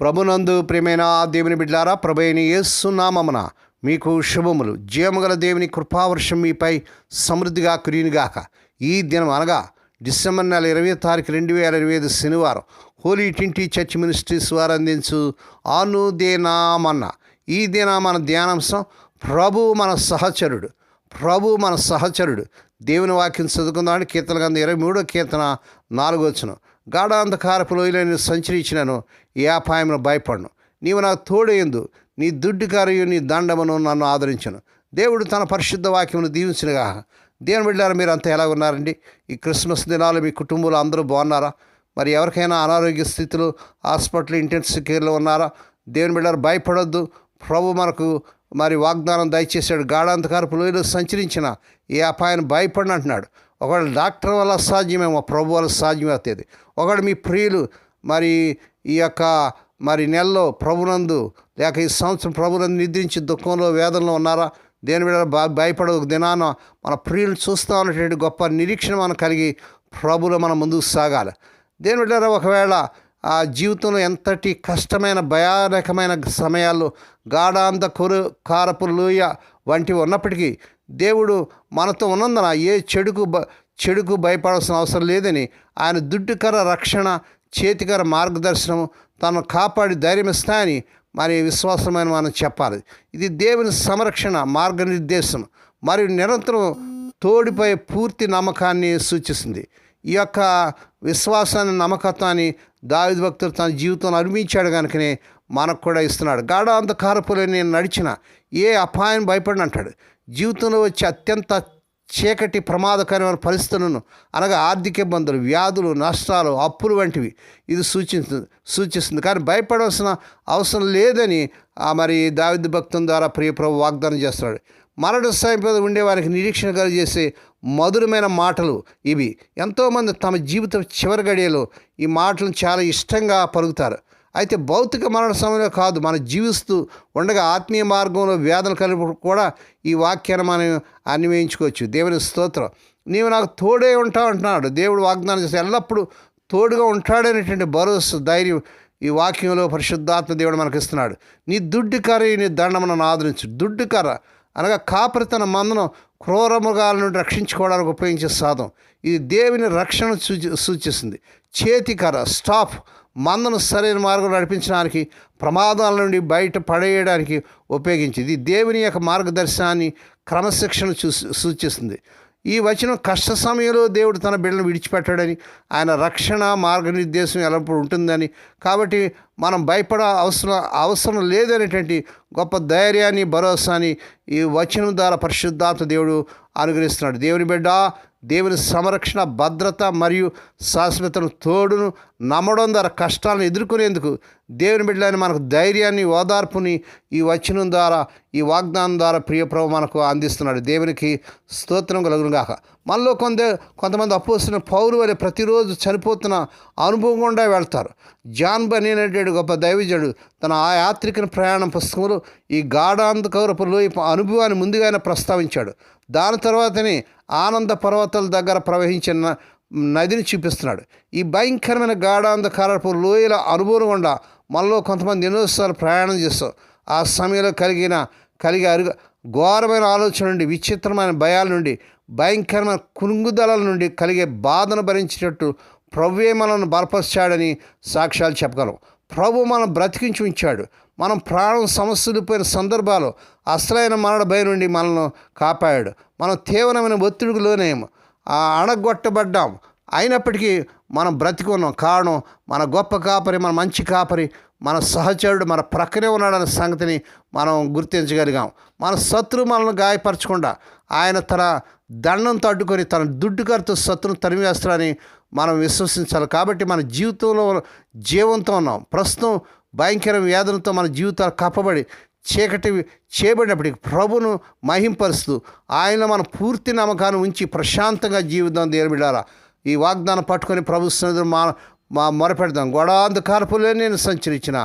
ప్రభునందు ప్రియమైన దేవుని బిడ్డలారా, ప్రభు అయిన యేసు నామమున మీకు శుభములు. జీవముగల దేవుని కృపావర్షం మీపై సమృద్ధిగా కురియునుగాక. ఈ దినం అనగా డిసెంబర్ నెల 20 తారీఖు 2025 శనివారం హోలీ ట్రింటీ చర్చ్ మినిస్ట్రీస్ వారు అందించు అనుదినమన్న ఈ దిన మన ధ్యానాంశం ప్రభు మన సహచరుడు. ప్రభు మన సహచరుడు. దేవుని వాక్యం చదువుకుందామని కీర్తన గ్రంథం 23వ కీర్తన 4వ వచనం. గాఢాంధకారపు లోయలో నేను సంచరించినను ఏ అపాయమును భయపడను. నీవు నాకు తోడేయందు, నీ దుడ్డుకారయు నీ దండమును నన్ను ఆదరించను. దేవుడు తన పరిశుద్ధ వాక్యమును దీవించినగా. దేవుని బిడ్డలారా, మీరు అంతా ఎలా ఉన్నారండి? ఈ క్రిస్మస్ దినాలు మీ కుటుంబంలో అందరూ బాగున్నారా? మరి ఎవరికైనా అనారోగ్య స్థితిలో హాస్పిటల్ ఇంటెన్సివ్ కేర్లో ఉన్నారా? దేవుని బిడ్డలారా, భయపడొద్దు. ప్రభు మనకు మరి వాగ్దానం దయచేశాడు. గాఢాంధకారపు లోయలో సంచరించిన ఏ అపాయాన్ని భయపడిన అంటున్నాడు. ఒకవేళ డాక్టర్ వల్ల సాధ్యమేమో, ప్రభు వల్ల సాధ్యమవుతుంది. ఒకవేళ మీ ప్రియులు మరి ఈ యొక్క మరి నెలలో ప్రభునందు లేక ఈ సంవత్సరం ప్రభునందు నిద్రించి దుఃఖంలో వేదనలో ఉన్నారా? దేని మీద భయపడ దినాన మన ప్రియులు చూస్తూ ఉన్నటువంటి గొప్ప నిరీక్షణ మనం కలిగి ప్రభులో మనం ముందుకు సాగాలి. దేని బిడ్డారా, ఒకవేళ ఆ జీవితంలో ఎంతటి కష్టమైన భయానకమైన సమయాల్లో గాఢాంధకారపు లోయ వంటివి ఉన్నప్పటికీ దేవుడు మనతో ఉన్నందున ఏ చెడుకు భయపడాల్సిన అవసరం లేదని ఆయన దుడ్డుకర రక్షణ, చేతికర మార్గదర్శనం తను కాపాడి ధైర్యం ఇస్తాయని మరి విశ్వాసమైన మనం చెప్పాలి. ఇది దేవుని సంరక్షణ, మార్గనిర్దేశం మరియు నిరంతరం తోడిపై పూర్తి నమ్మకాన్ని సూచిస్తుంది. ఈ యొక్క విశ్వాసాన్ని, నమ్మకత్వాన్ని దావీదు భక్తుడు తన జీవితంలో అనుభవించాడు కనుకనే మనకు కూడా ఇస్తున్నాడు. గాఢాంధకారపులో నేను నడిచిన ఏ అపాయం భయపడిన అంటాడు. జీవితంలో వచ్చే అత్యంత చీకటి ప్రమాదకరమైన పరిస్థితులను అనగా ఆర్థిక ఇబ్బందులు, వ్యాధులు, నష్టాలు, అప్పులు వంటివి ఇది సూచిస్తుంది. కానీ భయపడవలసిన అవసరం లేదని మరి దావీదు భక్తుని ద్వారా ప్రియ ప్రభు వాగ్దానం చేస్తున్నాడు. మరణ సమయంలో ఉండేవారికి నిరీక్షణ కలిగజేసే మధురమైన మాటలు ఇవి. ఎంతోమంది తమ జీవిత చివరి గడియలో ఈ మాటలను చాలా ఇష్టంగా పలుకుతారు. అయితే భౌతిక మరణ సమయంలో కాదు, మనం జీవిస్తూ ఉండగా ఆత్మీయ మార్గంలో వేదన కలిపి కూడా ఈ వాక్యాన్ని మనం అన్వయించుకోవచ్చు. దేవుని స్తోత్రం. నీవు నాకు తోడే ఉంటావు అంటున్నాడు. దేవుడు వాగ్దానం చేస్తే ఎల్లప్పుడూ తోడుగా ఉంటాడనేటువంటి భరోసా, ధైర్యం ఈ వాక్యంలో పరిశుద్ధాత్మ దేవుడు మనకు ఇస్తున్నాడు. నీ దుడ్డుకర్ర, నీ దండమును ఆదరించు. దుడ్డుకర్ర అనగా కాపరి తన మందను క్రూర మృగాల నుండి రక్షించుకోవడానికి ఉపయోగించే సాధనం. ఇది దేవుని రక్షణ సూచిస్తుంది. చేతికర్ర, స్టాఫ్ మందను సరైన మార్గం నడిపించడానికి, ప్రమాదాల నుండి బయట పడేయడానికి ఉపయోగించింది. ఇది దేవుని యొక్క మార్గదర్శనాన్ని, క్రమశిక్షణ సూచిస్తుంది. ఈ వచనం కష్ట సమయంలో దేవుడు తన బిడ్డను విడిచిపెట్టాడని, ఆయన రక్షణ మార్గనిర్దేశం ఎల్లప్పుడూ ఉంటుందని, కాబట్టి మనం అవసరం లేదనేటువంటి గొప్ప ధైర్యాన్ని, భరోసాని ఈ వచనం ద్వారా పరిశుద్ధాత్మ దేవుడు అనుగ్రహిస్తున్నాడు. దేవుని బిడ్డ, దేవుని సంరక్షణ, భద్రత మరియు శాశ్వతను తోడును నమ్మడం ద్వారా కష్టాలను ఎదుర్కొనేందుకు దేవుని బిడ్డలని మనకు ధైర్యాన్ని, ఓదార్పుని ఈ వచనం ద్వారా, ఈ వాగ్దానం ద్వారా ప్రియప్రభు మనకు అందిస్తున్నాడు. దేవునికి స్తోత్రం కలుగునుగాక. మనలో కొంతమంది అపోస్తున్న పౌలు వలె ప్రతిరోజు చనిపోతున్న అనుభవం గుండా వెళ్తారు. జాన్ బనీన్ అనేటువంటి గొప్ప దైవజనుడు తన ఆ యాత్రికుని ప్రయాణం పుస్తకంలో ఈ గాఢాంధకారపు లోయ అనుభవాన్ని ముందుగానే ప్రస్తావించాడు. దాని తర్వాతనే ఆనంద పర్వతాల దగ్గర ప్రవహించిన నదిని చూపిస్తున్నాడు. ఈ భయంకరమైన గాఢాంధకారపు లోయల అనుభవం గుండా మనలో కొంతమంది ఎన్నోసార్లు ప్రయాణం చేస్తాం. ఆ సమయంలో కలిగే ఘోరమైన ఆలోచన నుండి, విచిత్రమైన భయాల నుండి, భయంకరమైన కునుగుదల నుండి కలిగే బాధను భరించేటట్టు ప్రభువే మనల్ని బలపరిచాడని సాక్ష్యాలు చెప్పగలం. ప్రభు మనం బ్రతికించి ఉంచాడు. మనం ప్రాణం సమస్యలపోయిన సందర్భాలు అసలైన మరణ భయం నుండి మనల్ని కాపాడాడు. మనం తీవ్రమైన ఒత్తిడికి లోనేమో అణగొట్టబడ్డాం, అయినప్పటికీ మనం బ్రతికున్నాం. కారణం మన గొప్ప కాపరి, మన మంచి కాపరి, మన సహచరుడు మన ప్రక్కనే ఉన్నాడనే సంగతిని మనం గుర్తించగలిగాం. మన శత్రువు మనల్ని గాయపరచకుండా ఆయన తన దండంతో అడ్డుకొని తన దుడ్డుకరతో శత్రువును తరిమివేస్తాడని మనం విశ్వసించాలి. కాబట్టి మన జీవితంలో జీవంతో ఉన్నాం. ప్రస్తుతం భయంకర వేదనతో మన జీవితాలు కప్పబడి చీకటి చేయబడినప్పటికీ ప్రభును మహింపరుస్తూ ఆయన మన పూర్తి నమ్మకాన్ని ఉంచి ప్రశాంతంగా జీవితం దేవుని బిడ్డలారా, ఈ వాగ్దానం పట్టుకొని ప్రభు సన్నిధిలో మా మొరపెడదాం. గాఢాంధకారపులో నేను సంచరించిన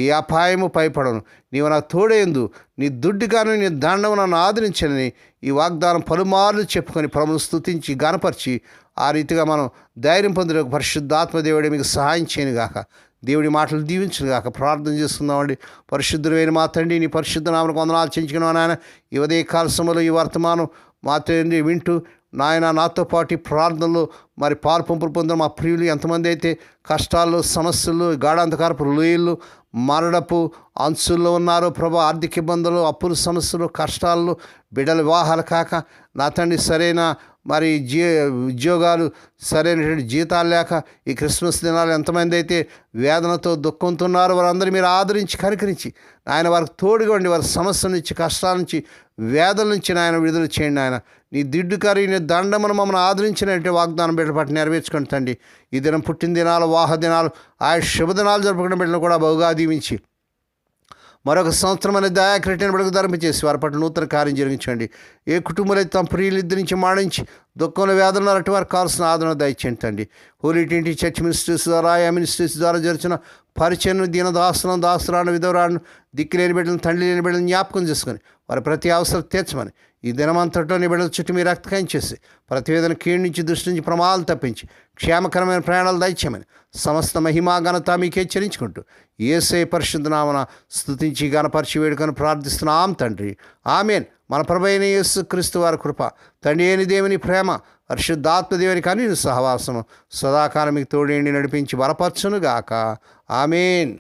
ఈ అపాయము భయపడను. నీవు నాకు తోడేందు, నీ దుడ్డుగాను నీ దండము నన్ను ఆదరించని ఈ వాగ్దానం పలుమార్లు చెప్పుకొని ప్రభును స్తుతించి గనపరిచి ఆ రీతిగా మనం ధైర్యం పొందే పరిశుద్ధాత్మ దేవుడే మీకు సహాయం చేయనుగాక. దేవుడి మాటలు దీవించును గాక. ప్రార్థన చేసుకుందామండి. పరిశుద్ధుడైన మా తండ్రి, నీ పరిశుద్ధ నామమునకు వందనాలు చెల్లించుకున్నాను నాయన. ఈ ఉదయ కాల సమయంలో ఈ వర్తమానం మా తండ్రి వింటూ నాయన నాతో పాటు ఈ ప్రార్థనలో మరి పాలు పంపులు పొందిన మా ప్రియులు ఎంతమంది అయితే కష్టాలు, సమస్యలు, గాఢాంధకారపు లోయలు, మరణపు అంచుల్లో ఉన్నారో ప్రభా, ఆర్థిక ఇబ్బందులు, అప్పుల సమస్యలు, కష్టాలు, బిడ్డల వివాహాలు కాక నా తండ్రి సరైన మరి ఉద్యోగాలు, సరైనటువంటి జీతాలు లేక ఈ క్రిస్మస్ దినాలు ఎంతమంది అయితే వేదనతో దుఃఖంతో ఉన్నారో వారందరూ మీరు ఆదరించి కనికరించి ఆయన వారికి తోడుగా ఉండి వారి సమస్యల నుంచి, కష్టాల నుంచి, వేదల నుంచి నాయన విడుదల చేయండి. ఆయన నీ దిడ్డు నీ దండమును మమ్మల్ని ఆదరించినట్టు వాగ్దానం బిడ్డల పట్ల నెరవేర్చుకోండి తండ్రి. ఈ దినం పుట్టిన దినాలు, వాహ దినాలు, ఆయన శుభదినాలు జరుపుకున్న బిడ్డలు కూడా బహుగా దీవించి మరొక సంవత్సరం అనే దయాకృటిని బిడ్డకు ధరింపచేసి వారి పట్ల నూతన కార్యం జరిగించండి. ఏ కుటుంబాలు అయితే తమ ప్రియులు ఇద్దరి నుంచి మాడించి దుఃఖంలో వేదనలు అటు వారికి కావాల్సిన ఆదరణ దయచేయండి. హోలీ ట్వంటీ చర్చ్ మినిస్ట్రీస్ ద్వారా, ఆయా మినిస్ట్రీస్ ద్వారా జరిచిన పరిచయం దీనదాసులను, దాసురాను, విధవరాను, దిక్కులేని బిడ్డలను, తండ్రి లేని బిడ్డలను జ్ఞాపకం చేసుకొని వారి ప్రతి అవసరం తీర్చమని ఈ దినమంతట్లో నీ బిడ్డల చుట్టూ మీరు రక్తకాయం చేసి ప్రతివేదన కీడు నుంచి, దృష్టి నుంచి, ప్రమాదాలు తప్పించి క్షేమకరమైన ప్రయాణాలు దయచేయమని సమస్త మహిమా ఘనత మీకే చెల్లించుకుంటూ యేసయ్య పరిశుద్ధ నామమున స్తుతించి గణపరిచి వేడుకొని ప్రార్థిస్తున్నాం తండ్రి. ఆమేన్. మన ప్రభువైన యేసుక్రీస్తు వారి కృప, తండ్రి అయిన దేవుని ప్రేమ, పరిశుద్ధాత్మ దేవుని కనీన సహవాసము సదాకాలం మీకు తోడేండి నడిపించి బలపరచునుగాక. ఆమేన్.